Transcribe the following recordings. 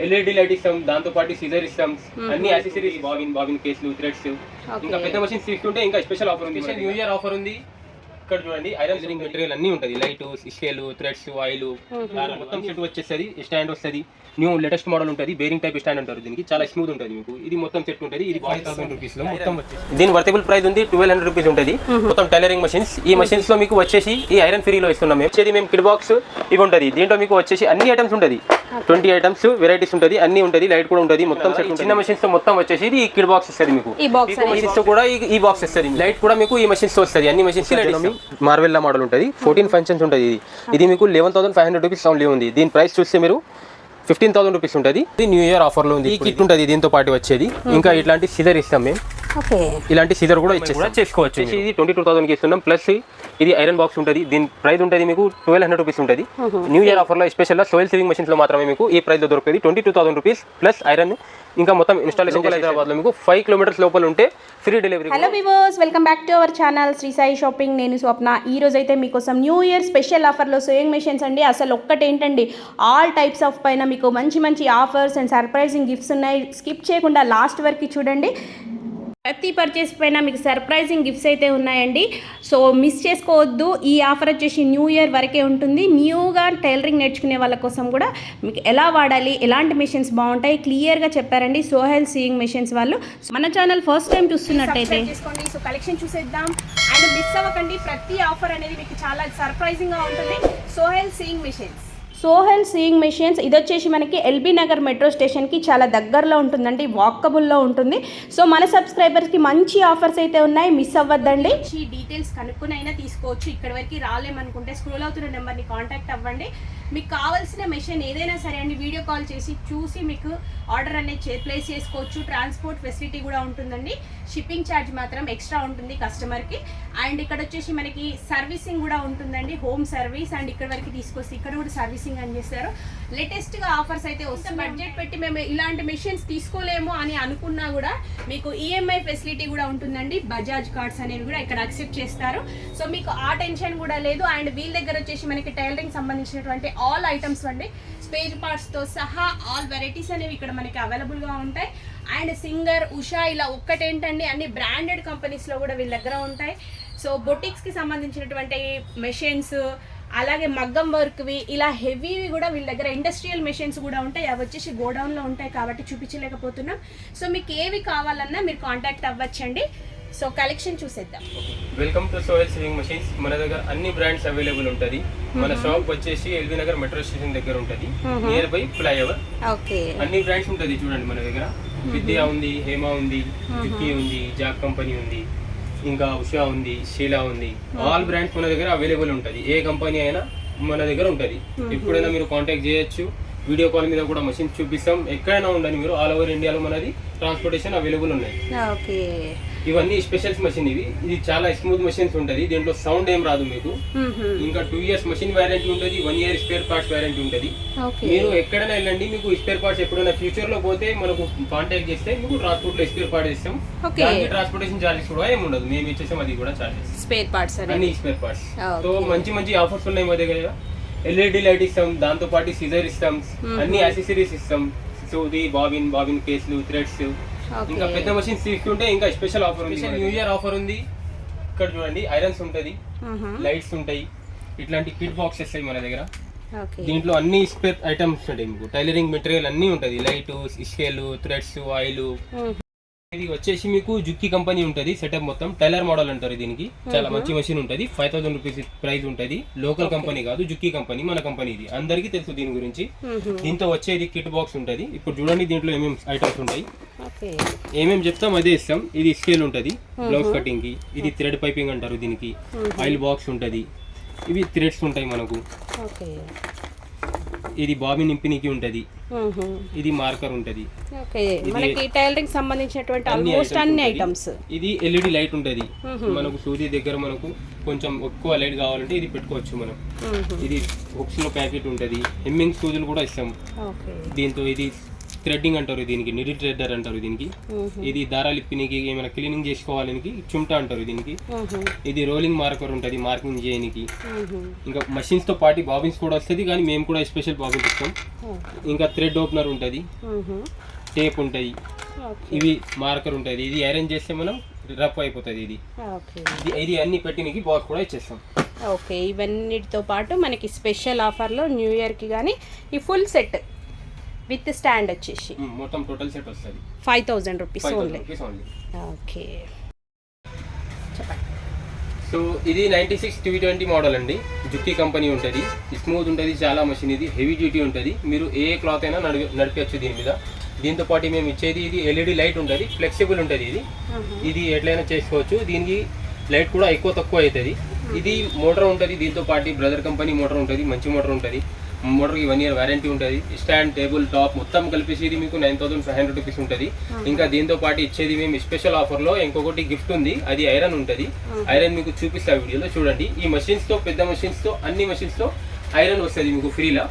LED light ఇస్తాం, దాంతో పాటు సీజర్ ఇస్తాం, అన్ని యాక్సెసరీస్, బాబిన్ కేసులు, థ్రెడ్స్, ఇంకా పెద్ద మషిన్స్ తీసుకుంటే ఇంకా స్పెషల్ ఆఫర్ ఉంది. న్యూ ఇయర్ ఆఫర్ ఉంది. ఇక్కడ చూడండి, ఐరన్ రింగ్ మెటీరియల్ అన్ని ఉంటుంది, లైట్, స్కేల్, థ్రెడ్స్, ఆయిల్, మొత్తం సెట్ వచ్చేస్తుంది. స్టాండ్ వస్తుంది, న్యూ లేటెస్ట్ మోడల్ ఉంటుంది, బేరింగ్ టైప్ స్టాండ్ అంటారు దీనికి, చాలా స్మూత్ ఉంటుంది మీకు. ఇది మొత్తం సెట్ ఉంటుంది, ఇది 5000 రూపీస్ లో మొత్తం వచ్చేసి. దీని వర్తబుల్ ప్రైస్ ఉంది 1200 రూపీస్ ఉంటుంది. మొత్తం టైలరింగ్ మషిన్స్. ఈ మషిన్స్ లో మీకు వచ్చేసి ఈ ఐరన్ ఫ్రీలో ఇస్తున్నాం మేము. వచ్చేది మేము కిడ్ బాక్స్ ఇవి ఉంటుంది. దీంట్లో మీకు వచ్చేసి అన్ని ఐటమ్స్ ఉంటుంది, 20 ఐటమ్స్ వెరైటీస్ ఉంటుంది, అన్ని ఉంటుంది, లైట్ కూడా ఉంటుంది, మొత్తం సెట్. చిన్న మషిన్స్ తో మొత్తం వచ్చేసి ఇది కిడ్ బాక్స్ ఇస్తుంది మీకు. ఇది కూడా ఈ బాక్స్ ఇస్తుంది, లైట్ కూడా మీకు ఈ మషిన్స్ తో వస్తుంది. అన్ని మషిన్స్ మార్వెల్లా మోడల్ ఉంటుంది, 14 ఫంక్షన్స్ ఉంటుంది. ఇది మీకు 11,500 రూపీస్ ఓన్లీ ఉంది. దీని ప్రైస్ చూస్తే మీరు 15,000 రూపీస్ ఉంటుంది. ఇది న్యూ ఇయర్ ఆఫర్ లో ఉంది. ఈ కిట్ ఉంటుంది దీంతో పాటు వచ్చేది. ఇంకా ఇట్లాంటి సిజర్ ఇస్తాం మేము, ఇలాంటి సిజర్ కూడా చేసుకోవచ్చు. ఇది 22,000 కి ఇస్తున్నాం. ప్లస్ ఇది ఐరన్ బాక్స్ ఉంటుంది, దీని ప్రైస్ ఉంటుంది మీకు 1200 రూపీస్ ఉంటుంది. న్యూ ఇయర్ ఆఫర్ లో స్పెషల్ సోయిల్ సేవింగ్ మెషిన్స్ లో మాత్రమే మీకు ఈ ప్రైస్ లో దొరుకుతుంది. 22,000 రూపీస్ ప్లస్ ఐరన్. ఇంకా మొత్తం ఇన్స్టాలేషన్ హైదరాబాద్ లో మీకు 5 కిలోమీటర్స్ లోపల ఉంటే free delivery. Hello viewers, welcome back to our channel Shri Sai shopping. నేను స్వప్న. ఈ రోజు అయితే మీకోసం న్యూ ఇయర్ స్పెషల్ ఆఫర్లో సేవింగ్ మెషిన్స్ అండి. అసలు ఒక్కటేంటండి, ఆల్ టైప్స్ ఆఫ్ పైన మీకు మంచి మంచి ఆఫర్స్ అండ్ సర్ప్రైజింగ్ గిఫ్ట్స్ ఉన్నాయి. స్కిప్ చేయకుండా లాస్ట్ వరకు చూడండి. ప్రతి పర్చేస్ పైన మీకు సర్ప్రైజింగ్ గిఫ్ట్స్ అయితే ఉన్నాయండి. సో మిస్ చేసుకోవద్దు. ఈ ఆఫర్ వచ్చేసి న్యూ ఇయర్ వరకే ఉంటుంది. న్యూగా టైలరింగ్ నేర్చుకునే వాళ్ళ కోసం కూడా మీకు ఎలా వాడాలి, ఎలాంటి మెషిన్స్ బాగుంటాయి క్లియర్గా చెప్పారండి సోహెల్ సీయింగ్ మెషిన్స్ వాళ్ళు. మన ఛానల్ ఫస్ట్ టైం చూస్తున్నట్టయితే చేసుకోండి. సో కలెక్షన్ చూసేద్దాం అండ్ మిస్ అవ్వకండి. ప్రతి ఆఫర్ అనేది మీకు చాలా సర్ప్రైజింగ్గా ఉంటుంది. Sohel sewing machines, Sohel sewing machines. ఇది వచ్చేసి మనకి ఎల్బీ నగర్ మెట్రో స్టేషన్కి చాలా దగ్గరలో ఉంటుందండి, వాకబుల్లో ఉంటుంది. సో మన సబ్స్క్రైబర్స్కి మంచి ఆఫర్స్ అయితే ఉన్నాయి, మిస్ అవ్వద్దండి. ఈ డీటెయిల్స్ కనుక్కొని అయినా తీసుకోవచ్చు. ఇక్కడ వరకు రాలేమనుకుంటే స్క్రోల్ అవుతున్న నెంబర్ని కాంటాక్ట్ అవ్వండి. మీకు కావాల్సిన మెషిన్ ఏదైనా సరే అండి, వీడియో కాల్ చేసి చూసి మీకు ఆర్డర్ అనేది ప్లేస్ చేసుకోవచ్చు. ట్రాన్స్పోర్ట్ ఫెసిలిటీ కూడా ఉంటుందండి. షిప్పింగ్ ఛార్జ్ మాత్రం ఎక్స్ట్రా ఉంటుంది కస్టమర్కి. అండ్ ఇక్కడ వచ్చేసి మనకి సర్వీసింగ్ కూడా ఉంటుందండి, హోమ్ సర్వీస్. అండ్ ఇక్కడ వరకు తీసుకొస్తే ఇక్కడ కూడా సర్వీసింగ్ అని చేస్తారు. లేటెస్ట్గా ఆఫర్స్ అయితే వస్తాయి. బడ్జెట్ పెట్టి మేము ఇలాంటి మెషిన్స్ తీసుకోలేము అని అనుకున్నా కూడా మీకు ఈఎంఐ ఫెసిలిటీ కూడా ఉంటుందండి. బజాజ్ కార్డ్స్ అనేవి కూడా ఇక్కడ యాక్సెప్ట్ చేస్తారు. సో మీకు ఆ టెన్షన్ కూడా లేదు. అండ్ వీళ్ళ దగ్గర వచ్చేసి మనకి టైలరింగ్ సంబంధించినటువంటి ఆల్ ఐటమ్స్ అండి, స్పేర్ పార్ట్స్తో సహా ఆల్ వెరైటీస్ అనేవి ఇక్కడ మనకి అవైలబుల్గా ఉంటాయి. అండ్ సింగర్, ఉషా, ఇలా ఒక్కటేంటండి అన్ని బ్రాండెడ్ కంపెనీస్లో కూడా వీళ్ళ దగ్గర ఉంటాయి. సో బొటిక్స్కి సంబంధించినటువంటి మెషిన్స్, అలాగే మగ్గం వర్క్వి, ఇలా హెవీవి కూడా వీళ్ళ దగ్గర ఇండస్ట్రియల్ మెషిన్స్ కూడా ఉంటాయి. అవి వచ్చేసి గోడౌన్లో ఉంటాయి కాబట్టి చూపించలేకపోతున్నాం. సో మీకు ఏవి కావాలన్నా మీరు కాంటాక్ట్ అవ్వచ్చండి. సో కలెక్షన్ చూసేద్దాం. Welcome to Sohel sewing machines. మన దగ్గర అన్ని బ్రాండ్స్ అవైలబుల్ ఉంటుంది. మన షాప్ వచ్చేసి ఎల్బీ నగర్ మెట్రో స్టేషన్ దగ్గర ఉంటుంది, నియర్ బై ఫ్లైఓవర్. అన్ని బ్రాండ్స్ ఉంటుంది చూడండి మన దగ్గర. విద్యా ఉంది, హేమా ఉంది, జుక్కీ ఉంది, జాక్ కంపెనీ ఉంది, ఇంకా ఉషా ఉంది, షీలా ఉంది. ఆల్ బ్రాండ్స్ మన దగ్గర అవైలబుల్ ఉంటుంది. ఏ కంపెనీ అయినా మన దగ్గర ఉంటుంది. ఎప్పుడైనా మీరు కాంటాక్ట్ చేయొచ్చు. వీడియో కాల్ మీద కూడా మషిన్స్ చూపిస్తాం. ఎక్కడైనా ఉండండి మీరు, ఆల్ ఓవర్ ఇండియాలో మనది ట్రాన్స్పోర్టేషన్ అవైలబుల్ ఉన్నాయి. ఇవన్నీ స్పెషల్స్ మషిన్. ఇది చాలా స్మూత్ మషిన్స్ ఉంటుంది. దీంట్లో సౌండ్ ఏం రాదు మీకు. ఇంకా 2 years మషిన్ వారంటీ ఉంటుంది, 1 year స్పేర్ పార్ట్స్ వారంటీ ఉంటుంది. మీరు ఎక్కడైనా వెళ్ళండి, మీకు స్పేర్ పార్ట్స్ ఎప్పుడైనా ఫ్యూచర్ లో పోతే మనకు కాంటాక్ట్ చేస్తే మీకు ట్రాన్స్పోర్ట్ లో స్పేర్ పార్ట్ ఇస్తాం. దానికి ట్రాన్స్పోర్టేషన్ చార్జెస్ కూడా ఏమి ఉండదు, మేము ఇచ్చేసాం. అది కూడా చార్జెస్, స్పేర్ పార్ట్స్, అన్ని స్పేర్ పార్ట్స్. సో మంచి ఆఫర్స్ ఉన్నాయి మా దగ్గర. ఎల్ఈడి లైట్ ఇస్తాం, దాంతో పాటు సిజర్ ఇస్తాం, అన్ని యాక్సెసరీస్ ఇస్తాం. సో ఇది బాబిన్ కేసులు, థ్రెడ్స్, ఇంకా పెద్ద మషిన్స్ తీసుకుంటే ఇంకా స్పెషల్ ఆఫర్ ఉంది. న్యూ ఇయర్ ఆఫర్ ఉంది. ఇక్కడ చూడండి, ఐరన్స్ ఉంటుంది, లైట్స్ ఉంటాయి, ఇట్లాంటి కిట్ బాక్స్ వస్తాయి మన దగ్గర. దీంట్లో అన్ని స్పేర్ ఐటమ్స్ ఉంటాయి మీకు. టైలరింగ్ మెటీరియల్ అన్ని ఉంటుంది, లైట్, స్కేల్, థ్రెడ్స్, ఆయిల్. ఇది వచ్చేసి మీకు జుక్కీ కంపెనీ ఉంటుంది. సెటప్ మొత్తం టైలర్ మోడల్ అంటారు దీనికి. చాలా మంచి మెషిన్ ఉంటుంది. 5000 రూపీస్ ప్రైస్ ఉంటుంది. లోకల్ కంపెనీ కాదు, జుక్కీ కంపెనీ, మన కంపెనీ. ఇది అందరికీ తెలుసు దీని గురించి. దీంతో వచ్చేది కిట్ బాక్స్ ఉంటుంది. ఇప్పుడు చూడండి దీంట్లో ఏమేమి ఐటమ్స్ ఉంటాయి, ఏమేమి చెప్తాం అదే ఇస్తాం. ఇది స్కేల్ ఉంటుంది బ్లౌజ్ కటింగ్ కి. ఇది థ్రెడ్ పైపింగ్ అంటారు దీనికి. ఆయిల్ బాక్స్ ఉంటుంది. ఇవి థ్రెడ్స్ ఉంటాయి మనకు. ఇది బాబిన్ నింపినికి ఉంటది. ఇది మార్కర్ ఉంటది. మనకి టైలరింగ్ సంబంధించినటువంటి ఆల్మోస్ట్ అన్ని ఐటమ్స్. ఇది ఎల్ఈడి లైట్ ఉంటది. మనకు సూది దగ్గర మనకు కొంచెం ఎక్కువ లైట్ కావాలంటే ఇది పెట్టుకోవచ్చు మనం. ఇది హుక్స్ లో ప్యాకెట్ ఉంటది. హెమ్మింగ్ సూదులు కూడా ఇస్తాం దీంతో. ఇది థ్రెడ్డింగ్ అంటారు దీనికి, నిడిల్ థ్రెడ్డర్ అంటారు దీనికి. ఇది దారాలు ఇప్పినికి ఏమైనా క్లీనింగ్ చేసుకోవాలని చుమ్టా అంటారు దీనికి. ఇది రోలింగ్ మార్కర్ ఉంటుంది మార్కింగ్ చేయడానికి. ఇంకా మషిన్స్ తో పాటు బాబిన్స్ కూడా వస్తుంది, కానీ మేము కూడా స్పెషల్ బాబిన్స్ ఇస్తాం. ఇంకా థ్రెడ్ ఓపెనర్ ఉంటుంది, టేప్ ఉంటుంది, ఇవి మార్కర్ ఉంటుంది. ఇది అరేంజ్ చేస్తే మనం రఫ్ అయిపోతుంది. ఇది అన్ని పెట్టినకి బాక్స్ కూడా ఇచ్చేస్తాం. ఓకే, ఇవన్నిటితో పాటు మనకి స్పెషల్ ఆఫర్లో న్యూ ఇయర్కి కానీ ఈ ఫుల్ సెట్ విత్ స్టాండ్ వచ్చేసి మొత్తం టోటల్ సెట్ వస్తుంది 5000 రూపీస్ ఓన్లీ. ఓకే చెప్పండి. సో ఇది 96 T20 మోడల్ అండి, జుక్కీ కంపెనీ ఉంటుంది. స్మూత్ ఉంటుంది చాలా మషిన్. ఇది హెవీ డ్యూటీ ఉంటుంది, మీరు ఏ క్లాత్ అయినా నడిపచ్చు దీని మీద. దీంతో పాటు మేము ఇచ్చేది ఇది LED లైట్ ఉంటుంది, ఫ్లెక్సిబుల్ ఉంటుంది. ఇది ఎట్లయినా చేసుకోవచ్చు. దీనికి లైట్ కూడా ఎక్కువ తక్కువ అవుతుంది. ఇది మోటార్ ఉంటుంది, దీంతో పాటు బ్రదర్ కంపెనీ మోటార్ ఉంటుంది, మంచి మోటార్ ఉంటుంది. మోటార్కి 1 year వారంటీ ఉంటుంది. స్టాండ్, టేబుల్, టాప్ మొత్తం కలిపేసి ఇది మీకు 9500 రూపీస్ ఉంటుంది. ఇంకా దీంతో పాటు ఇచ్చేది మేము స్పెషల్ ఆఫర్లో ఇంకొకటి గిఫ్ట్ ఉంది, అది ఐరన్ ఉంటుంది. ఐరన్ మీకు చూపిస్తా వీడియోలో చూడండి. ఈ మషిన్స్తో, పెద్ద మషిన్స్తో, అన్ని మషిన్స్తో ఐరన్ వస్తుంది మీకు ఫ్రీలా.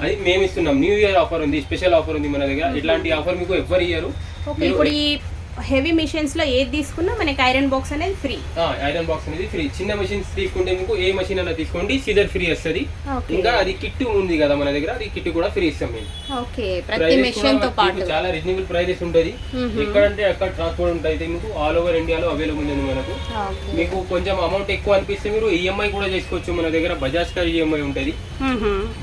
అది మేము ఇస్తున్నాం. న్యూ ఇయర్ ఆఫర్ ఉంది, స్పెషల్ ఆఫర్ ఉంది మన దగ్గర. ఇట్లాంటి ఆఫర్ మీకు ఎవ్వరు ఇయ్యరు. ఇప్పుడు ఈ హెవీ మిషన్స్ లో ఏది తీసుకున్నా మనకి ఐరన్ బాక్స్ అనేది ఫ్రీ. ఐరన్ బాక్స్ అనేది ఫ్రీ. చిన్న మెషిన్స్ తీసుకుంటే మీకు ఏ మెషిన్ అయినా తీసుకోండి, సీజర్ ఫ్రీ వస్తుంది. ఇంకా అది కిట్ ఉంది కదా మన దగ్గర, అది కిట్ కూడా ఫ్రీ ఇస్తాం మేము. ఓకే, ప్రతి మెషిన్ తో పాటు చాలా రీజనబుల్ ప్రైజెస్ ఉంటుంది. ఎక్కడంటే అక్కడ ట్రాన్స్పోర్ట్ ఉంటుంది మీకు, ఆల్ ఓవర్ ఇండియాలో అవైలబుల్ ఉంది మనకు. మీకు కొంచెం అమౌంట్ ఎక్కువ అనిపిస్తే మీరు ఈఎంఐ కూడా చేసుకోవచ్చు. మన దగ్గర బజాజ్ కార్ ఈఎంఐ ఉంటుంది,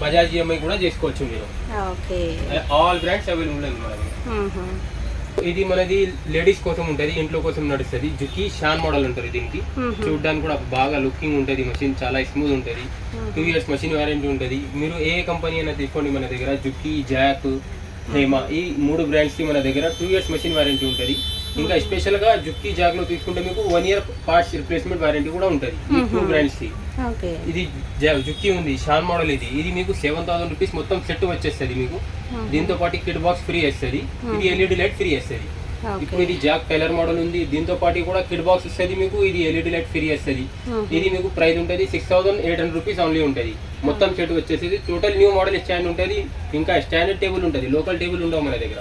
బజాజ్ ఈఎంఐ కూడా చేసుకోవచ్చు మీరు. ఆల్ బ్రాండ్స్ అవైలబుల్ ఉంది మన దగ్గర. ఇది మనది లేడీస్ కోసం ఉంటుంది, ఇంట్లో కోసం నడుస్తుంది. జుక్కీ షాన్ మోడల్ ఉంటుంది దీనికి. చూడడానికి కూడా బాగా లుకింగ్ ఉంటుంది. మషిన్ చాలా స్మూత్ ఉంటుంది. 2 years మషిన్ వారంటీ ఉంటుంది. మీరు ఏ కంపెనీ అయినా తీసుకోండి మన దగ్గర, జుక్కీ, జాక్, హేమా, ఈ 3 బ్రాండ్స్ కి మన దగ్గర 2 years మషిన్ వారంటీ ఉంటుంది. ఇంకా స్పెషల్ గా జుక్కీ, జాక్ లో తీసుకుంటే మీకు 1 year పార్ట్స్ రిప్లేస్మెంట్ వారంటీ కూడా ఉంటుంది ఈ 2 బ్రాండ్స్ కి. ఇది జుక్కీ ఉంది, షాన్ మోడల్. ఇది మీకు 7000 రూపీస్ మొత్తం సెట్ వచ్చేస్తుంది మీకు. దీంతో పాటు కిట్ బాక్స్ ఫ్రీ వస్తుంది. ఇది LED లైట్ ఫ్రీ వస్తుంది. ఇప్పుడు ఇది జాక్ టైలర్ మోడల్ ఉంది, దీంతో పాటు కూడా కిట్ బాక్స్ వస్తుంది మీకు. ఇది LED లైట్ ఫ్రీ వస్తుంది. ఇది మీకు ప్రైస్ ఉంటుంది 6800 రూపీస్ ఓన్లీ ఉంటుంది. మొత్తం సెట్ వచ్చేసి టోటల్ న్యూ మోడల్ స్టాండ్ ఉంటుంది. ఇంకా స్టాండర్డ్ టేబుల్ ఉంటుంది, లోకల్ టేబుల్ ఉండవు మన దగ్గర.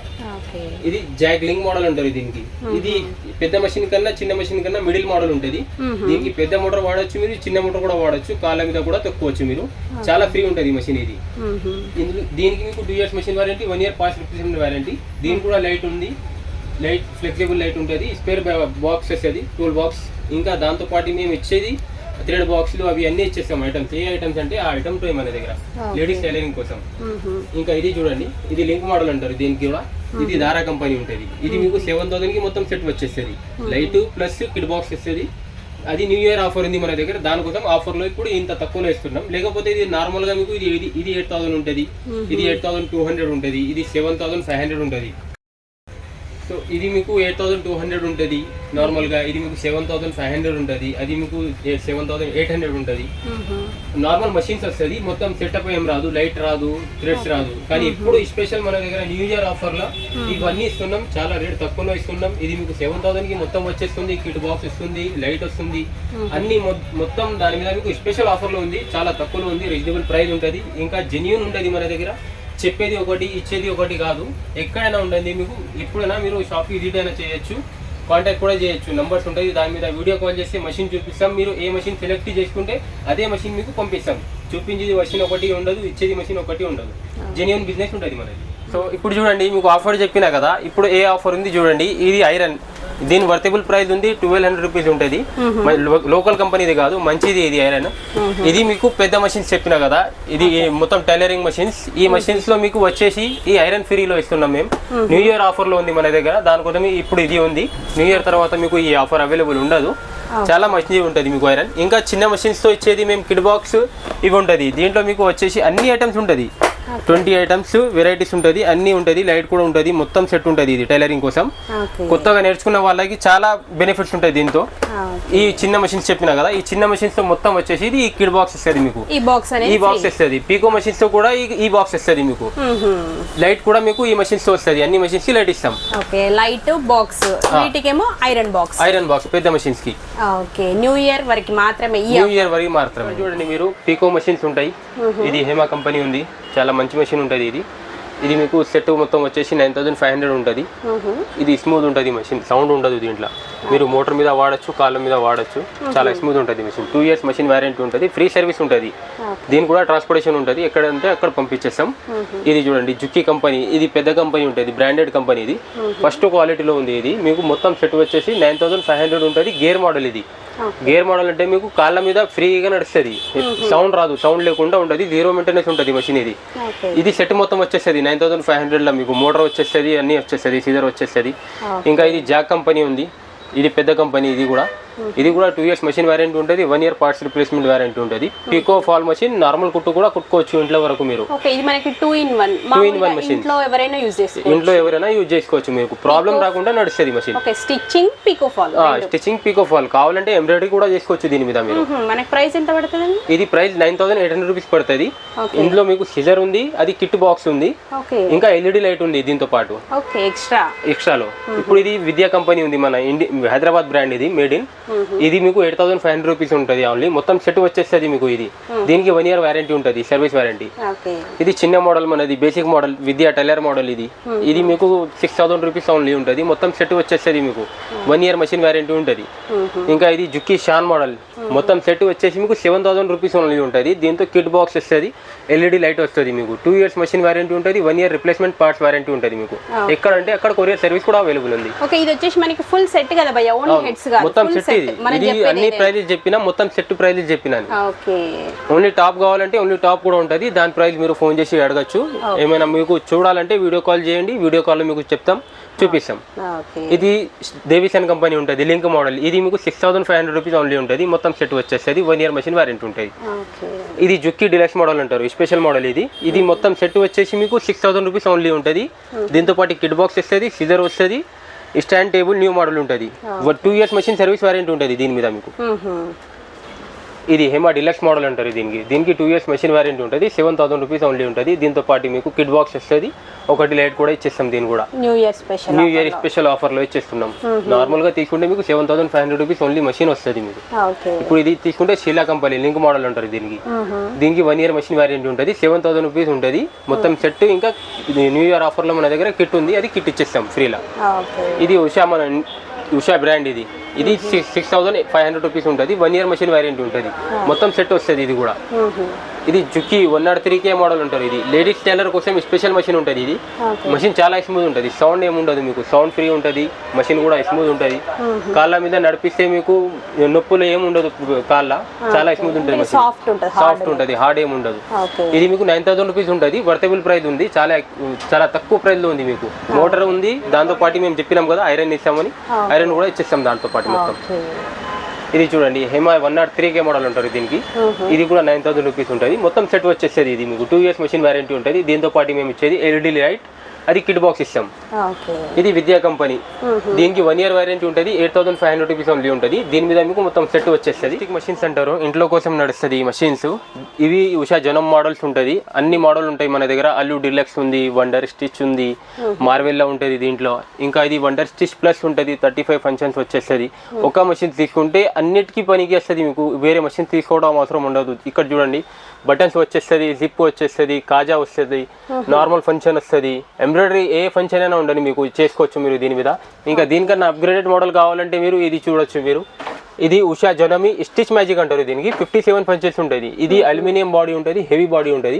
ఇది జాక్ లింక్ మోడల్ ఉంటుంది దీనికి. ఇది పెద్ద మెషిన్ కన్నా, చిన్న మెషిన్ కన్నా మిడిల్ మోడల్ ఉంటుంది. దీనికి పెద్ద మోటార్ వాడచ్చు మీరు, చిన్న మోటార్ కూడా వాడచ్చు. కాళ్ళ మీద కూడా తొక్కోవచ్చు మీరు. చాలా ఫ్రీ ఉంటుంది ఈ మెషిన్. ఇది దీనికి మీకు 2 years machine warranty, 1 year parts replacement warranty. దీనికి కూడా లైట్ ఉంది, లైట్ ఫ్లెక్సిబుల్ లైట్ ఉంటుంది. స్పేర్ బాక్స్ వస్తుంది, టూల్ బాక్స్. ఇంకా దాంతో పాటు మేము ఇచ్చేది థ్రెడ్ బాక్స్లు అవి అన్ని ఇచ్చేస్తాం. ఐటమ్స్ ఏ ఐటమ్స్ అంటే ఆ ఐటమ్ తో మన దగ్గర లేడీస్ టైలరింగ్ కోసం. ఇంకా ఇది చూడండి, ఇది లింక్ మోడల్ అంటారు దీనికి కూడా. ఇది దారా కంపెనీ ఉంటుంది. ఇది మీకు 7000 కి మొత్తం సెట్ వచ్చేస్తుంది. లైట్ ప్లస్ కిట్ బాక్స్ వస్తుంది. అది న్యూ ఇయర్ ఆఫర్ ఉంది మన దగ్గర, దానికోసం ఆఫర్లో ఇప్పుడు ఇంత తక్కువలో ఇస్తున్నాం. లేకపోతే ఇది నార్మల్గా మీకు ఇది 8000 ఉంటుంది, ఇది 8200 ఉంటుంది, ఇది 7500 ఉంటుంది. సో ఇది మీకు 8200 ఉంటుంది నార్మల్గా. ఇది మీకు 7500 ఉంటుంది. అది మీకు 7800 ఉంటుంది. నార్మల్ మషిన్స్ వస్తుంది, మొత్తం సెటప్ ఏం రాదు, లైట్ రాదు, థ్రెడ్స్ రాదు. కానీ ఇప్పుడు స్పెషల్ మన దగ్గర న్యూ ఇయర్ ఆఫర్లో ఇవన్నీ ఇస్తున్నాం, చాలా రేట్ తక్కువలో ఇస్తున్నాం. ఇది మీకు 7000 కి మొత్తం వచ్చేస్తుంది. కిట్ బాక్స్ వస్తుంది, లైట్ వస్తుంది, అన్ని మొత్తం దాని మీద మీకు స్పెషల్ ఆఫర్లో ఉంది. చాలా తక్కువలో ఉంది, రీజనబుల్ ప్రైస్ ఉంటుంది. ఇంకా జెన్యూన్ ఉంటుంది మన దగ్గర. చెప్పేది ఒకటి, ఇచ్చేది ఒకటి కాదు. ఎక్కడైనా ఉంటుంది మీకు. ఎప్పుడైనా మీరు షాప్కి విజిట్ అయినా చేయొచ్చు, కాంటాక్ట్ కూడా చేయొచ్చు. నంబర్స్ ఉంటుంది, దాని మీద వీడియో కాల్ చేస్తే మషిన్ చూపిస్తాం. మీరు ఏ మషిన్ సెలెక్ట్ చేసుకుంటే అదే మషిన్ మీకు పంపిస్తాం. చూపించేది మషిన్ ఒకటి ఉండదు, ఇచ్చేది మషిన్ ఒకటి ఉండదు. జెన్యూన్ బిజినెస్ ఉంటుంది మనది. సో ఇప్పుడు చూడండి, మీకు ఆఫర్ చెప్పినా కదా, ఇప్పుడు ఏ ఆఫర్ ఉంది చూడండి. ఇది ఐరన్, దీని వర్తబుల్ ప్రైస్ ఉంది 1200 రూపీస్ ఉంటుంది. లోకల్ కంపెనీది కాదు, మంచిది ఇది ఐరన్. ఇది మీకు పెద్ద మషిన్స్ చెప్పినా కదా, ఇది మొత్తం టైలరింగ్ మషిన్స్. ఈ మషిన్స్ లో మీకు వచ్చేసి ఈ ఐరన్ ఫ్రీలో ఇస్తున్నాం మేము. న్యూ ఇయర్ ఆఫర్ లో ఉంది మన దగ్గర, దానికోసం ఇప్పుడు ఇది ఉంది. న్యూ ఇయర్ తర్వాత మీకు ఈ ఆఫర్ అవైలబుల్ ఉండదు. చాలా మంచిది ఉంటుంది మీకు ఐరన్. ఇంకా చిన్న మషిన్స్ తో ఇచ్చేది మేము కిట్ బాక్స్ ఇవి ఉంటుంది. దీంట్లో మీకు వచ్చేసి అన్ని ఐటమ్స్ ఉంటుంది, 20 ఐటమ్స్ వెరైటీస్ ఉంటుంది, అన్నీ ఉంటుంది. లైట్ కూడా ఉంటుంది, మొత్తం సెట్ ఉంటుంది. ఇది టైలరింగ్ కోసం కొత్తగా నేర్చుకున్న వాళ్ళకి చాలా బెనిఫిట్స్ ఉంటాయి దీంతో. ఈ చిన్న మషిన్స్ చెప్పినా కదా, ఈ చిన్న మషిన్స్ తో మొత్తం వచ్చేసి ఇది కిట్ బాక్స్ వస్తుంది మీకు. ఈ బాక్స్ వస్తుంది. పీకో మషిన్స్ తో కూడా ఈ బాక్స్ వస్తుంది మీకు. లైట్ కూడా మీకు ఈ మషిన్స్ తో వస్తుంది. అన్ని మషిన్స్ కి లైట్ ఇస్తాం. లైట్ బాక్స్, వీటికేమో ఐరన్ బాక్స్ పెద్ద మషిన్స్ కి. న్యూ ఇయర్ వరకు మాత్రమే. చూడండి, మీరు పీకో మషిన్స్ ఉంటాయి. ఇది హేమా కంపెనీ ఉంది, చాలా మంచి మెషిన్ ఉంటుంది. ఇది ఇది మీకు సెట్ మొత్తం వచ్చేసి 9500 ఉంటుంది. ఇది స్మూత్ ఉంటుంది మెషిన్, సౌండ్ ఉండదు దీంట్లో. మీరు మోటార్ మీద వాడచ్చు, కాళ్ళ మీద వాడచ్చు, చాలా స్మూత్ ఉంటుంది మెషిన్. 2 years మెషిన్ వారంటీ ఉంటుంది, ఫ్రీ సర్వీస్ ఉంటుంది. దీనికి కూడా ట్రాన్స్పోర్టేషన్ ఉంటుంది, ఎక్కడంటే అక్కడ పంపించేస్తాం. ఇది చూడండి జుక్కీ కంపెనీ, ఇది పెద్ద కంపెనీ ఉంటుంది, బ్రాండెడ్ కంపెనీ. ఇది ఫస్ట్ క్వాలిటీలో ఉంది. ఇది మీకు మొత్తం సెట్ వచ్చేసి 9500 ఉంటుంది. గేర్ మోడల్ ఇది. గేర్ మోడల్ అంటే మీకు కాళ్ళ మీద ఫ్రీగా నడుస్తుంది, సౌండ్ రాదు, సౌండ్ లేకుండా ఉంటుంది, 0 మెయింటెనెన్స్ ఉంటుంది మెషిన్. ఇది సెట్ మొత్తం వచ్చేస్తుంది 9500లో. మీకు మోటార్ వచ్చేస్తుంది, అన్ని వచ్చేస్తుంది, సీజర్ వచ్చేస్తుంది. ఇంకా ఇది జాక్ కంపెనీ ఉంది, ఇది పెద్ద కంపెనీ. ఇది కూడా 2 years మెషిన్ వారంటీ ఉంటుంది, 1 year పార్ట్స్ రిప్లేస్మెంట్ వారంటీ ఉంటుంది. పికో ఫాల్ మెషిన్, నార్మల్ కుట్టు కూడా కుట్టుకోవచ్చు ఇంట్లో వరకు మీరు. ఇది మనకి 2-in-1 మెషిన్, ఇంట్లో ఎవరైనా యూజ్ చేసుకోవచ్చు. మీకు ప్రాబ్లం రాకుండా నడుస్తుంది మెషిన్. స్టిచ్చింగ్ పికో ఫాల్ కావాలంటే ఎంబ్రాయిడరీ కూడా చేసుకోవచ్చు దీని మీద మీరు. మనకి ప్రైస్ ఎంత పడుతుంది? ఇది ప్రైస్ 9800 రూపీస్ పడుతుంది. ఇందులో మీకు సిజర్ ఉంది, అది కిట్ బాక్స్ ఉంది, ఇంకా LED లైట్ ఉంది దీంతో పాటు ఎక్స్ట్రాలో. ఇప్పుడు ఇది విద్యా కంపెనీ ఉంది, మన హైదరాబాద్ బ్రాండ్, ఇది మేడ్ ఇన్. ఇది మీకు 8500 రూపీస్ ఉంటుంది ఓన్లీ. మొత్తం సెట్ వచ్చేస్తుంది మీకు. ఇది దీనికి 1 year వారంటీ ఉంటుంది, సర్వీస్ వారంటీ. ఇది చిన్న మోడల్, మనది బేసిక్ మోడల్, విద్యా టైలర్ మోడల్. ఇది మీకు 6000 రూపీస్ ఓన్లీ ఉంటుంది. మొత్తం సెట్ వచ్చేస్తుంది మీకు, 1 year మెషిన్ వారంటీ ఉంటుంది. ఇంకా ఇది జుక్కీ షాన్ మోడల్, మొత్తం సెట్ వచ్చేసి మీకు 7000 రూపీస్ ఓన్లీ ఉంటుంది. దీంతో కిట్ బాక్స్ వస్తుంది, LED లైట్ వస్తుంది మీకు. 2 years మెషిన్ వారంటీ ఉంటుంది, 1 year రిప్లేస్మెంట్ పార్ట్స్ వారంటీ ఉంటుంది మీకు. ఎక్కడంటే అక్కడ కొరియర్ సర్వీస్ కూడా అవైలబుల్ ఉంది. ఇది వచ్చేసి మనకి ఫుల్ సెట్ కదా భయ్యా, ఓన్లీ హెడ్స్ కాదు, మొత్తం సెట్. ఇది అన్ని ప్రైజెస్ చెప్పినా, మొత్తం సెట్ ప్రైజెస్ చెప్పినాను. ఓన్లీ టాప్ కావాలంటే ఓన్లీ టాప్ కూడా ఉంటుంది. దాని ప్రైస్ మీరు ఫోన్ చేసి అడగచ్చు. ఏమైనా మీకు చూడాలంటే వీడియో కాల్ చేయండి, వీడియో కాల్ లో మీకు చెప్తాం, చూపిస్తాం. ఇది దేవిసన్ కంపెనీ ఉంటుంది, లింక్ మోడల్. ఇది మీకు 6500 రూపీస్ ఓన్లీ ఉంటుంది. మొత్తం సెట్ వచ్చేస్తుంది, 1 year మెషిన్ వారంటీ ఉంటుంది. ఇది జుక్కీ డిలక్స్ మోడల్ అంటారు, స్పెషల్ మోడల్. ఇది మొత్తం సెట్ వచ్చేసి మీకు 6000 రూపీస్ ఓన్లీ ఉంటుంది. దీంతో పాటు కిట్ బాక్స్ వస్తుంది, సిజర్ వస్తుంది, స్టాండ్ టేబుల్, న్యూ మోడల్ ఉంటుంది. 2 years మెషిన్ సర్వీస్ వారంటీ ఉంటుంది దీని మీద మీకు. ఇది హేమా డిలక్స్ మోడల్ అంటారు. దీనికి 2 years మెషిన్ వారంటీ ఉంటుంది, 7000 రూపీస్ ఓన్లీ ఉంటుంది. దీంతో పాటు మీకు కిట్ బాక్స్ వస్తుంది, ఒకటి లైట్ కూడా ఇచ్చేస్తాం. దీన్ని కూడా న్యూ ఇయర్ స్పెషల్ ఆఫర్ లో ఇచ్చేస్తున్నాం. నార్మల్ గా తీసుకుంటే మీకు 7500 రూపీస్ ఓన్లీ మెషిన్ వస్తుంది మీకు. ఇప్పుడు ఇది తీసుకుంటే షీలా కంపెనీ లింక్ మోడల్ అంటారు. దీనికి 1 year మెషిన్ వారంటీ ఉంటుంది, 7000 రూపీస్ ఉంటుంది. మొత్తం సెట్. ఇంకా న్యూ ఇయర్ ఆఫర్ లో మన దగ్గర కిట్ ఉంది, అది కిట్ ఇచ్చేస్తాం ఫ్రీలా. ఇది ఉషా బ్రాండ్. ఇది 6500 రూపీస్ ఉంటుంది, 1 year మెషిన్ వారంటీ ఉంటుంది. మొత్తం సెట్ వస్తుంది. ఇది జుక్కీ 103K మోడల్ ఉంటుంది. ఇది లేడీస్ టైలర్ కోసం స్పెషల్ మెషిన్ ఉంటుంది. ఇది మెషిన్ చాలా స్మూత్ ఉంటుంది, సౌండ్ ఏముండదు మీకు, సౌండ్ ఫ్రీ ఉంటుంది. మెషిన్ కూడా స్మూత్ ఉంటుంది. కాళ్ళ మీద నడిపిస్తే మీకు నొప్పులు ఏముండదు కాళ్ళ, చాలా స్మూత్ ఉంటుంది. మెషిన్ సాఫ్ట్ ఉంటుంది, హార్డ్ ఏముండదు. ఇది మీకు 9000 రూపీస్ ఉంటుంది. వర్తబుల్ ప్రైస్ ఉంది, చాలా తక్కువ ప్రైస్ లో ఉంది మీకు. మోటార్ ఉంది, దాంతో పాటు మేము చెప్పినాం కదా ఐరన్ ఇస్తామని, ఐరన్ కూడా ఇచ్చేస్తాం దాంతో పాటు మొత్తం. ఇది చూడండి హేమా 103K మోడల్ ఉంటుంది. ఇది కూడా 9000 రూపీస్ ఉంటుంది. మొత్తం సెట్ వచ్చేసేది. ఇది మీకు 2 years మెషిన్ వారంటీ ఉంటుంది. దీంతో పాటు మేము ఇచ్చేది LED లైట్, అది కిట్ బాక్స్ ఇస్తాం. ఇది విద్యా కంపెనీ. దీనికి 1 year వారంటీ ఉంటుంది, 8500 రూపీస్ ఓన్లీ ఉంటుంది. దీని మీద మీకు మొత్తం సెట్ వచ్చేస్తుంది. మెషిన్స్ అంటారు, ఇంట్లో కోసం నడుస్తుంది ఈ మెషిన్స్. ఇవి ఉషా జనం మోడల్స్ ఉంటుంది, అన్ని మోడల్ ఉంటాయి మన దగ్గర. అల్లు డిలక్స్ ఉంది, వండర్ స్టిచ్ ఉంది, మార్వెల్లా ఉంటుంది దీంట్లో. ఇంకా ఇది వండర్ స్టిచ్ ప్లస్ ఉంటుంది, 35 ఫంక్షన్స్ వచ్చేస్తుంది. ఒక మెషిన్ తీసుకుంటే అన్నిటికీ పనికి వస్తుంది మీకు, వేరే మెషిన్ తీసుకోవడం అవసరం ఉండదు. ఇక్కడ చూడండి బటన్స్ వచ్చేస్తుంది, జిప్ వచ్చేస్తుంది, కాజా వస్తుంది, నార్మల్ ఫంక్షన్ వస్తుంది, ఎంబ్రాయిడరీ ఏ ఫంక్షన్ అయినా ఉండని మీకు చేసుకోవచ్చు మీరు దీని మీద. ఇంకా దీనికన్నా అప్గ్రేడెడ్ మోడల్ కావాలంటే మీరు ఇది చూడొచ్చు మీరు. ఇది ఉషా జనమి స్టిచ్ మ్యాజిక్ అంటారు. దీనికి 57 పంచెస్ ఉంటుంది. ఇది అల్యూమినియం బాడీ ఉంటుంది, హెవీ బాడీ ఉంటుంది,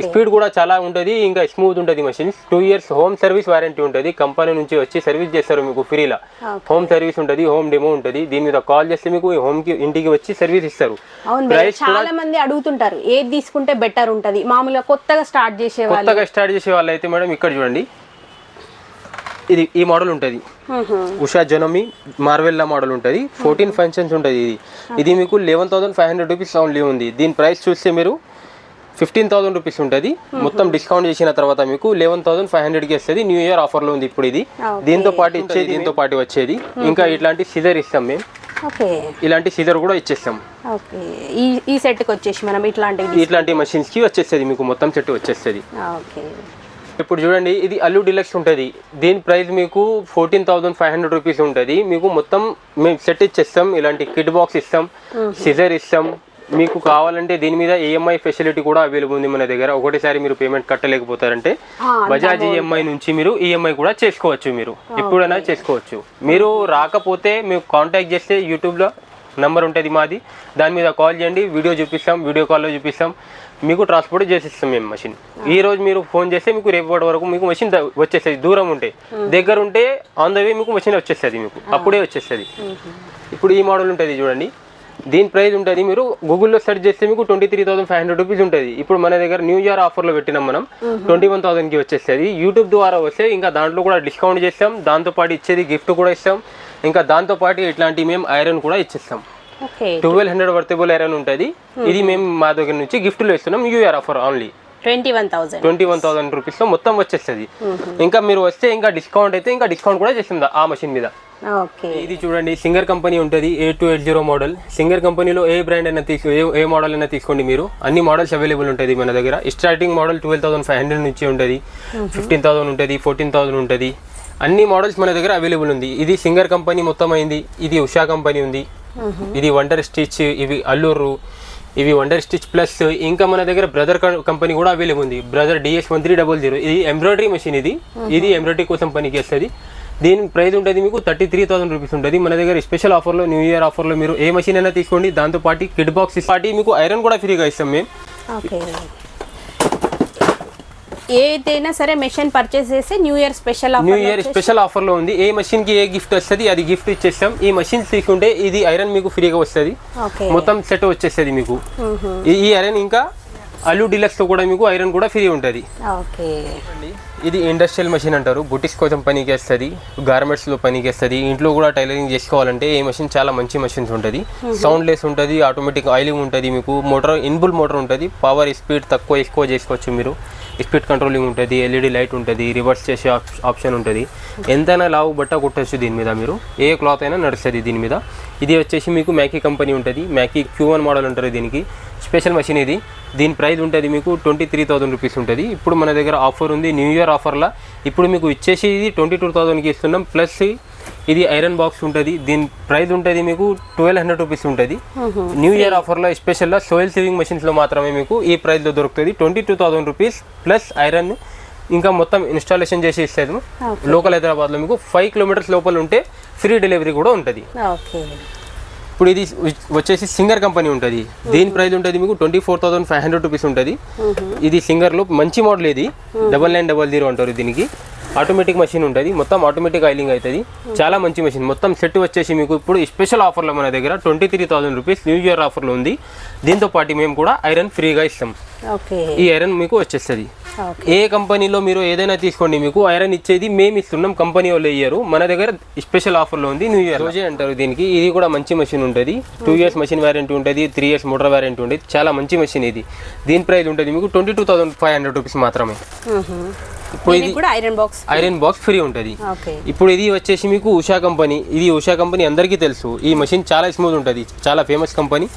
స్పీడ్ కూడా చాలా ఉంటుంది, ఇంకా స్మూత్ ఉంటుంది machine. 2 years home service warranty ఉంటుంది. కంపెనీ నుంచి వచ్చి సర్వీస్ చేస్తారు మీకు ఫ్రీలా. హోమ్ సర్వీస్ ఉంటుంది, హోమ్ డెమో ఉంటుంది. దీని మీద కాల్ చేస్తే మీకు హోమ్ కి ఇంటికి వచ్చి సర్వీస్ ఇస్తారు. చాలా మంది అడుగుతుంటారు ఏది తీసుకుంటే బెటర్ ఉంటుంది. మామూలుగా కొత్తగా స్టార్ట్ చేసే వాళ్ళు అయితే మేడం ఇక్కడ చూడండి, ఇది ఈ మోడల్ ఉంటుంది, ఉషా జనమి మార్వెల్లా మోడల్ ఉంటుంది. 14 ఫంక్షన్స్ ఉంటుంది. ఇది మీకు 11500 రూపీస్ ఓన్లీ ఉంది. దీని ప్రైస్ చూస్తే మీరు 15000 రూపీస్ ఉంటుంది. మొత్తం డిస్కౌంట్ చేసిన తర్వాత మీకు 11500కి వస్తుంది. న్యూ ఇయర్ ఆఫర్లో ఉంది ఇప్పుడు ఇది. దీంతో పాటు వచ్చేది ఇంకా ఇట్లాంటి సిజర్ ఇస్తాం మేము. ఇలాంటి సిజర్ కూడా ఇచ్చేస్తాం. ఈ సెట్ కి వచ్చేసి మనం ఇట్లాంటి మెషిన్స్ కి వచ్చేస్తుంది మీకు మొత్తం సెట్ వచ్చేస్తుంది. ఇప్పుడు చూడండి ఇది అల్లు డిలక్స్ ఉంటుంది. దీని ప్రైస్ మీకు 14500 రూపీస్ ఉంటుంది. మీకు మొత్తం మేము సెట్ ఇచ్చేస్తాం. ఇలాంటి కిట్ బాక్స్ ఇస్తాం, సిజర్ ఇస్తాం, మీకు కావాలంటే దీని మీద ఈఎంఐ ఫెసిలిటీ కూడా అవైలబుల్ ఉంది మన దగ్గర. ఒకటేసారి మీరు పేమెంట్ కట్టలేకపోతారంటే బజాజ్ ఈఎంఐ నుంచి మీరు ఈఎంఐ కూడా చేసుకోవచ్చు. మీరు ఎప్పుడైనా చేసుకోవచ్చు. మీరు రాకపోతే మీరు కాంటాక్ట్ చేస్తే యూట్యూబ్లో నంబర్ ఉంటుంది మాది, దాని మీద కాల్ చేయండి, వీడియో చూపిస్తాం, వీడియో కాల్లో చూపిస్తాం, మీకు ట్రాన్స్పోర్ట్ చేసిస్తాం మేము మషిన్. ఈ రోజు మీరు ఫోన్ చేస్తే మీకు రేపటి వరకు మీకు మషిన్ వచ్చేస్తుంది. దూరం ఉంటే, దగ్గర ఉంటే ఆన్ ద వే మీకు మషిన్ వచ్చేస్తుంది, మీకు అప్పుడే వచ్చేస్తుంది. ఇప్పుడు ఈ మోడల్ ఉంటుంది చూడండి, దీని ప్రైస్ ఉంటుంది మీరు గూగుల్లో సెర్చ్ చేస్తే మీకు 23,500 రూపీస్ ఉంటుంది. ఇప్పుడు మన దగ్గర న్యూ ఇయర్ ఆఫర్లో పెట్టినాం మనం, 21,000కి వచ్చేస్తుంది. యూట్యూబ్ ద్వారా వస్తే ఇంకా దాంట్లో కూడా డిస్కౌంట్ చేస్తాం, దాంతోపాటు ఇచ్చేది గిఫ్ట్ కూడా ఇస్తాం, ఇంకా దాంతోపాటు ఇట్లాంటి మేము ఐరన్ కూడా ఇచ్చేస్తాం. 1200 వర్తబుల్ ఐరన్ ఉంటుంది. ఇది మేము మా దగ్గర నుంచి గిఫ్ట్లో ఇస్తున్నాం. న్యూ ఇయర్ ఆఫర్ ఓన్లీ 21,000 రూపీస్లో మొత్తం వచ్చేస్తుంది. ఇంకా మీరు వస్తే ఇంకా డిస్కౌంట్ అయితే ఇంకా డిస్కౌంట్ కూడా చేస్తుంది ఆ మషిన్ మీద. ఇది చూడండి, సింగర్ కంపెనీ ఉంటుంది, 8280 మోడల్. సింగర్ కంపెనీలో ఏ బ్రాండ్ అయినా ఏ మోడల్ అయినా తీసుకోండి మీరు, అన్ని మోడల్స్ అవైలబుల్ ఉంటుంది మన దగ్గర. స్టార్టింగ్ మోడల్ 12,500 నుంచి ఉంటుంది, 15,000 ఉంటుంది, 14,000 ఉంటుంది. అన్ని మోడల్స్ మన దగ్గర అవైలబుల్ ఉంది. ఇది సింగర్ కంపెనీ మొత్తం అయింది. ఇది ఉషా కంపెనీ ఉంది, ఇది వండర్ స్టిచ్, ఇవి అల్లూరు, ఇవి వండర్ స్టిచ్ ప్లస్. ఇంకా మన దగ్గర బ్రదర్ కంపెనీ కూడా అవైలబుల్ ఉంది, బ్రదర్ DS1300. ఇది ఎంబ్రాయిడరీ మెషిన్, ఇది ఎంబ్రాయిడరీ కోసం పనికి వస్తుంది. దీని ప్రైస్ ఉంటుంది మీకు 33,000 రూపీస్ ఉంటుంది. మన దగ్గర స్పెషల్ ఆఫర్లో, న్యూ ఇయర్ ఆఫర్లో మీరు ఏ మెషిన్ అయినా తీసుకోండి, దాంతోపాటు కిడ్ బాక్స్ పాటి మీకు ఐరన్ కూడా ఫ్రీగా ఇస్తాం మేము. ఏదైనా సరే మెషిన్ పర్చేస్ చేస్తే న్యూ ఇయర్ స్పెషల్ ఆఫర్లో ఉంది. ఏ మెషిన్ కి ఏ గిఫ్ట్ వస్తుంది అది గిఫ్ట్ ఇచ్చేస్తాం. ఈ మెషిన్స్ తీసుకుంటే ఇది ఐరన్ మీకు ఫ్రీగా వస్తుంది, మొత్తం సెట్ వచ్చేస్తుంది మీకు. ఈ ఐరన్ ఇంకా అల్లు డీలక్స్ తో కూడా మీకు ఐరన్ కూడా ఫ్రీ ఉంటుంది. ఇది ఇండస్ట్రియల్ మెషిన్ అంటారు, బుటిక్స్ కోసం పనికి వస్తుంది, గార్మెంట్స్ లో పనికి వస్తుంది. ఇంట్లో కూడా టైలరింగ్ చేసుకోవాలంటే ఈ మెషిన్ చాలా మంచి మెషిన్స్ ఉంటుంది. సౌండ్ లెస్ ఉంటుంది, ఆటోమేటిక్ ఆయిలింగ్ ఉంటుంది, మీకు మోటార్ ఇన్బుల్ మోటార్ ఉంటుంది. పవర్ స్పీడ్ తక్కువ ఎక్కువ చేసుకోవచ్చు మీరు. స్పీడ్ కంట్రోలింగ్ ఉంటుంది, LED లైట్ ఉంటుంది, రివర్స్ చేసే ఆప్షన్ ఉంటుంది. ఎంతైనా లావు బట్ట కుట్టచ్చు దీని మీద, మీరు ఏ క్లాత్ అయినా నడుస్తుంది దీని మీద. ఇది వచ్చేసి మీకు మ్యాకీ కంపెనీ ఉంటుంది, మ్యాకీ Q1 మోడల్ అంటారు దీనికి. స్పెషల్ మెషిన్ ఇది. దీని ప్రైస్ ఉంటుంది మీకు 23,000 రూపీస్ ఉంటుంది. ఇప్పుడు మన దగ్గర ఆఫర్ ఉంది, న్యూ ఇయర్ ఆఫర్లా ఇప్పుడు మీకు ఇచ్చేసి ఇది 22,000కి ఇస్తున్నాం. ప్లస్ ఇది ఐరన్ బాక్స్ ఉంటుంది, దీని ప్రైస్ ఉంటుంది మీకు 1,200 రూపీస్ ఉంటుంది. న్యూ ఇయర్ ఆఫర్లో స్పెషల్గా సోయిల్ సేవింగ్ మెషిన్స్లో మాత్రమే మీకు ఈ ప్రైస్లో దొరుకుతుంది. 22,000 రూపీస్ ప్లస్ ఐరన్ ఇంకా మొత్తం ఇన్స్టాలేషన్ చేసి ఇస్తాము. లోకల్ హైదరాబాద్లో మీకు 5 కిలోమీటర్స్ లోపల ఉంటే ఫ్రీ డెలివరీ కూడా ఉంటుంది. ఇప్పుడు ఇది వచ్చేసి సింగర్ కంపెనీ ఉంటుంది, దీని ప్రైస్ ఉంటుంది మీకు 24,500 రూపీస్ ఉంటుంది. ఇది సింగర్లో మంచి మోడల్, ఇది 9900 అంటారు దీనికి. ఆటోమేటిక్ మెషిన్ ఉంటుంది, మొత్తం ఆటోమేటిక్ ఆయిలింగ్ అవుతుంది. చాలా మంచి మెషిన్. మొత్తం సెట్ వచ్చేసి మీకు ఇప్పుడు స్పెషల్ ఆఫర్లో మన దగ్గర 23,000 రూపీస్ న్యూ ఇయర్ ఆఫర్లో ఉంది. దీంతో పాటు మేము కూడా ఐరన్ ఫ్రీగా ఇస్తాం. ఈ ఐరన్ మీకు వచ్చేస్తుంది. ఏ కంపెనీలో మీరు ఏదైనా తీసుకోండి, మీకు ఐరన్ ఇచ్చేది మేము ఇస్తున్నాం, కంపెనీ వాళ్ళు ఇయ్యరు. మన దగ్గర స్పెషల్ ఆఫర్లో ఉంది న్యూ ఇయర్. రోజే అంటారు దీనికి. ఇది కూడా మంచి మెషిన్ ఉంటుంది, 2 ఇయర్స్ మెషిన్ వారంటీ ఉంటుంది, 3 ఇయర్స్ మోటార్ వారంటీ ఉంటుంది. చాలా మంచి మెషిన్ ఇది. దీని ప్రైస్ ఉంటుంది మీకు 22,500 రూపీస్ మాత్రమే. ఇప్పుడు ఇది ఐరన్ బాక్స్ ఫ్రీ ఉంటుంది. ఇప్పుడు ఇది వచ్చేసి మీకు ఉషా కంపెనీ. ఇది ఉషా కంపెనీ అందరికీ తెలుసు. ఈ మెషిన్ చాలా స్మూత్ ఉంటుంది, చాలా ఫేమస్ కంపెనీ.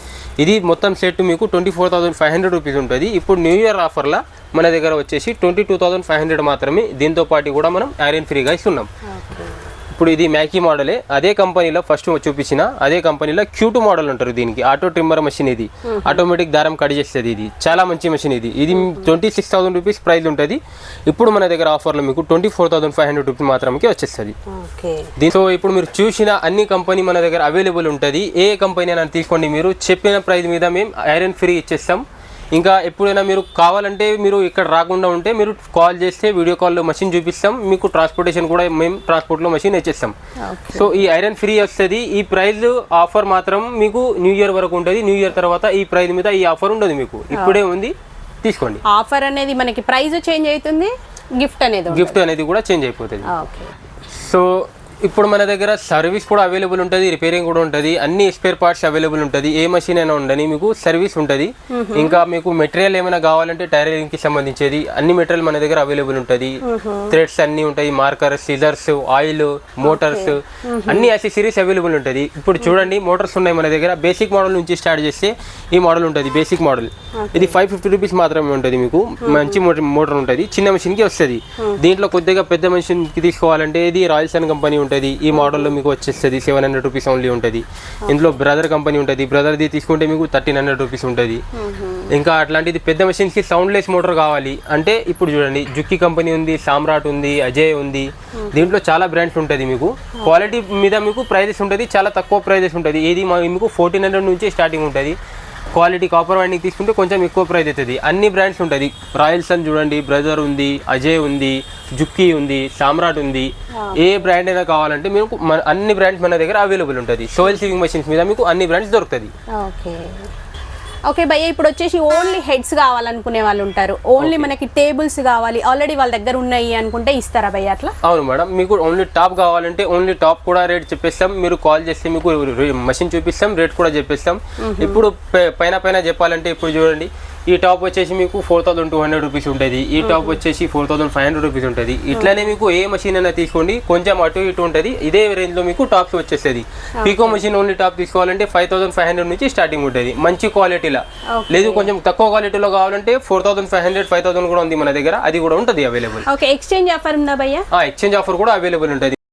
ఇది మొత్తం సెట్ మీకు 24,500 రూపీస్ ఉంటుంది. ఇప్పుడు న్యూ ఇయర్ ఆఫర్లా మన దగ్గర వచ్చేసి 22,500 మాత్రమే. దీంతో పాటు కూడా మనం ఐరన్ ఫ్రీగా ఇస్తున్నాం. ఇప్పుడు ఇది మ్యాకీ మోడలే, అదే కంపెనీలో ఫస్ట్ చూపించిన అదే కంపెనీలో Q2 మోడల్ అంటారు దీనికి. ఆటో ట్రిమ్మర్ మెషిన్ ఇది, ఆటోమేటిక్ దారం కట్ చేస్తుంది. ఇది చాలా మంచి మెషిన్. ఇది 26,000 రూపీస్ ప్రైస్ ఉంటుంది. ఇప్పుడు మన దగ్గర ఆఫర్లో మీకు 24,500 రూపీస్ మాత్రమే వచ్చేస్తుంది. దీంతో ఇప్పుడు మీరు చూసిన అన్ని కంపెనీ మన దగ్గర అవైలబుల్ ఉంటుంది. ఏ కంపెనీ అయినా తీసుకోండి, మీరు చెప్పిన ప్రైస్ మీద మేము ఐరన్ ఫ్రీ ఇచ్చేస్తాం. ఇంకా ఎప్పుడైనా మీరు కావాలంటే మీరు ఇక్కడ రాకుండా ఉంటే మీరు కాల్ చేస్తే వీడియో కాల్లో మెషిన్ చూపిస్తాం. మీకు ట్రాన్స్పోర్టేషన్ కూడా మేము ట్రాన్స్పోర్ట్లో మెషిన్ ఇచ్చేస్తాం. సో ఈ ఐరన్ ఫ్రీ వస్తుంది. ఈ ప్రైస్ ఆఫర్ మాత్రం మీకు న్యూ ఇయర్ వరకు ఉంటుంది. న్యూ ఇయర్ తర్వాత ఈ ప్రైస్ మీద ఈ ఆఫర్ ఉండదు, మీకు ఇప్పుడే ఉంది, తీసుకోండి. ఆఫర్ అనేది మనకి ప్రైస్ చేంజ్ అవుతుంది, గిఫ్ట్ అనేది కూడా చేంజ్ అయిపోతుంది. సో ఇప్పుడు మన దగ్గర సర్వీస్ కూడా అవైలబుల్ ఉంటుంది, రిపేరింగ్ కూడా ఉంటుంది, అన్ని స్పేర్ పార్ట్స్ అవైలబుల్ ఉంటుంది. ఏ మెషిన్ అయినా ఉండని మీకు సర్వీస్ ఉంటుంది. ఇంకా మీకు మెటీరియల్ ఏమైనా కావాలంటే టైలరింగ్ కి సంబంధించేది అన్ని మెటీరియల్ మన దగ్గర అవైలబుల్ ఉంటుంది. థ్రెడ్స్ అన్ని ఉంటాయి, మార్కర్స్, సిజర్స్, ఆయిల్, మోటార్స్, అన్ని యాక్సెసరీస్ అవైలబుల్ ఉంటుంది. ఇప్పుడు చూడండి మోటార్స్ ఉన్నాయి మన దగ్గర. బేసిక్ మోడల్ నుంచి స్టార్ట్ చేస్తే ఈ మోడల్ ఉంటుంది, బేసిక్ మోడల్. ఇది 550 రూపీస్ మాత్రమే ఉంటుంది. మీకు మంచి మోటార్ ఉంటుంది, చిన్న మెషిన్ కి వస్తుంది. దీంట్లో కొద్దిగా పెద్ద మెషిన్ కి తీసుకోవాలంటే ఇది రాయల్సన్ కంపెనీ ఉంటుంది. ఈ మోడల్లో మీకు వచ్చేస్తుంది 700 రూపీస్ ఓన్లీ ఉంటుంది. ఇందులో బ్రదర్ కంపెనీ ఉంటుంది. బ్రదర్ది తీసుకుంటే మీకు 1300 రూపీస్ ఉంటుంది. ఇంకా అట్లాంటిది పెద్ద మెషిన్స్కి సౌండ్లెస్ మోటార్ కావాలి అంటే ఇప్పుడు చూడండి, జుక్కి కంపెనీ ఉంది, సామ్రాట్ ఉంది, అజయ్ ఉంది. దీంట్లో చాలా బ్రాండ్స్ ఉంటుంది. మీకు క్వాలిటీ మీద మీకు ప్రైజెస్ ఉంటుంది, చాలా తక్కువ ప్రైజెస్ ఉంటుంది. ఇది మీకు 1400 నుంచి స్టార్టింగ్ ఉంటుంది. క్వాలిటీ కాపర్ వైండింగ్ తీసుకుంటే కొంచెం ఎక్కువ ప్రైస్ అవుతుంది. అన్ని బ్రాండ్స్ ఉంటుంది. రాయల్స్ అని చూడండి, బ్రదర్ ఉంది, అజయ్ ఉంది, జుక్కీ ఉంది, సామ్రాట్ ఉంది. ఏ బ్రాండ్ అయినా కావాలంటే మీకు అన్ని బ్రాండ్స్ మన దగ్గర అవైలబుల్ ఉంటుంది. సోయిల్ సీవింగ్ మెషిన్స్ మీద మీకు అన్ని బ్రాండ్స్ దొరుకుతుంది. ఓకే భయ్య, ఇప్పుడు వచ్చేసి ఓన్లీ హెడ్స్ కావాలనుకునే వాళ్ళు ఉంటారు, ఓన్లీ మనకి టేబుల్స్ కావాలి ఆల్రెడీ వాళ్ళ దగ్గర ఉన్నాయి అనుకుంటే ఇస్తారా భయ్య అట్లా? అవును మేడం, మీకు ఓన్లీ టాప్ కావాలంటే ఓన్లీ టాప్ కూడా రేట్ చెప్పేస్తాం. మీరు కాల్ చేస్తే మీకు మెషిన్ చూపిస్తాం, రేట్ కూడా చెప్పేస్తాం. ఇప్పుడు పైన చెప్పాలంటే ఇప్పుడు చూడండి, ఈ టాప్ వచ్చేసి మీకు 4200 రూపీస్ ఉంటుంది. ఈ టాప్ వచ్చేసి 4500 రూపీస్ ఉంటుంది. ఇట్లానే మీకు ఏ మెషిన్ అయినా తీసుకోండి, కొంచెం అటు ఇటు ఉంటుంది. ఇదే రేంజ్ లో మీకు టాప్స్ వచ్చేస్తుంది. పీకో మెషిన్ ఓన్లీ టాప్ తీసుకోవాలంటే 5500 నుంచి స్టార్టింగ్ ఉంటుంది, మంచి క్వాలిటీలో. లేదు కొంచెం తక్కువ క్వాలిటీలో కావాలంటే 4500, 5000 కూడా ఉంది మన దగ్గర, అది కూడా ఉంటుంది అవైలబుల్. ఎక్స్చేంజ్ ఆఫర్ ఉందా భయ్య? ఎక్స్చేంజ్ ఆఫర్ కూడా అవైలబుల్ ఉంటుంది.